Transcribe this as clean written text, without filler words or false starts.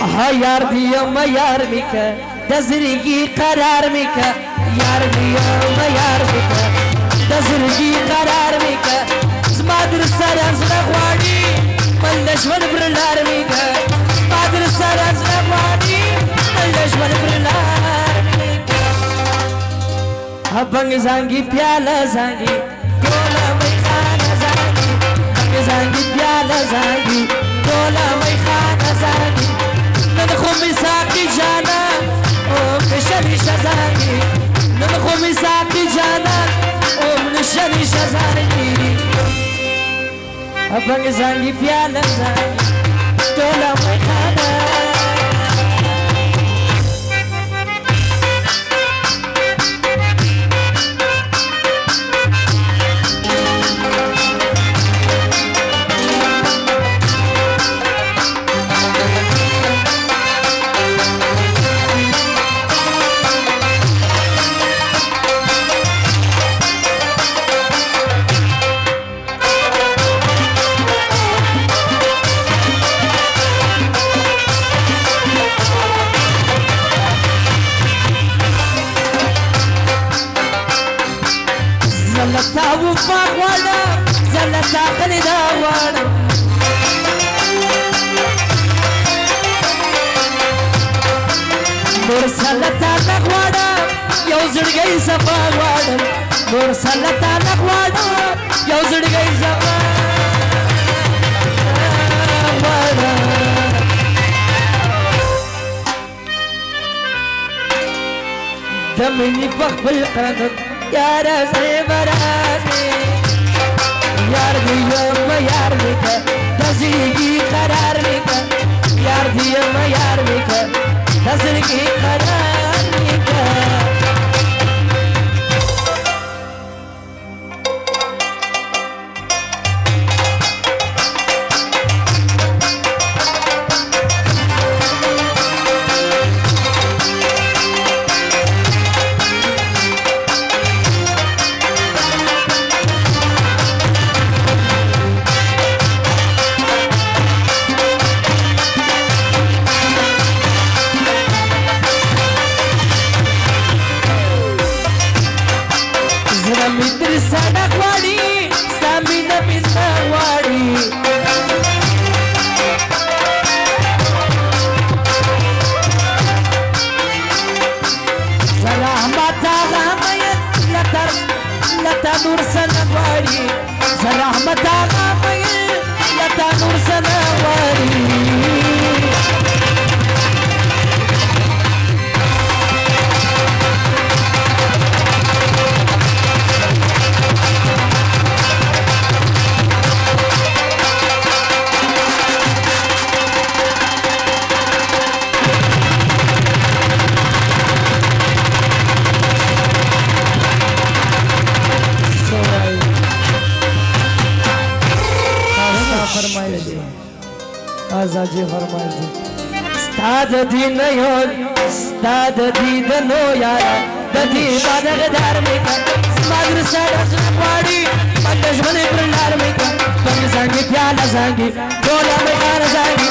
ها یار دیم یار میکه دزرگی قرار میکه یار دیم یار میکه دزرگی قرار میکه زمادر سران زنغوانی من لشمن برلار میکه زمادر سران زنغوانی من لشمن برلار میکه بنگ زنگی پیاله زنگی دولا میخانه زنگی بنگ زنگی پیاله زنگی دولا میخانه زنگی ندخل مساقي جانا ومن الشري شزاني ندخل مساقي جانا ومن الشري شزاني أبغى زاني بيالا زاني دولا ميخانا زلتا وفاق وانا زلتا خلدا وانا نور سلتا نغوانا يو زرگي صفا وانا نور سلتا نغوانا يو زرگي صفا وانا دمني بقبل قانون يا رزي برازي يار ديوم يار ميكا تزرقي قرار ميكا يار ديوم يار ميكا تزرقي قرار ميكا मित्र सड़क वाड़ी सामिन मित्र वाड़ी زرحمت آغامین لتا نور سنگواری زرحمت آغامین لتا نور سنگواری फरमाइए जी आजाजी फरमाइए जी स्ताद दी नयो स्ताद दी दनो यारा ददी बादगदार में का स्माद्र सड़क वाड़ी मंदश बने प्रलार में का बंग सांगी प्याला सांगी डोला में गाना सांगी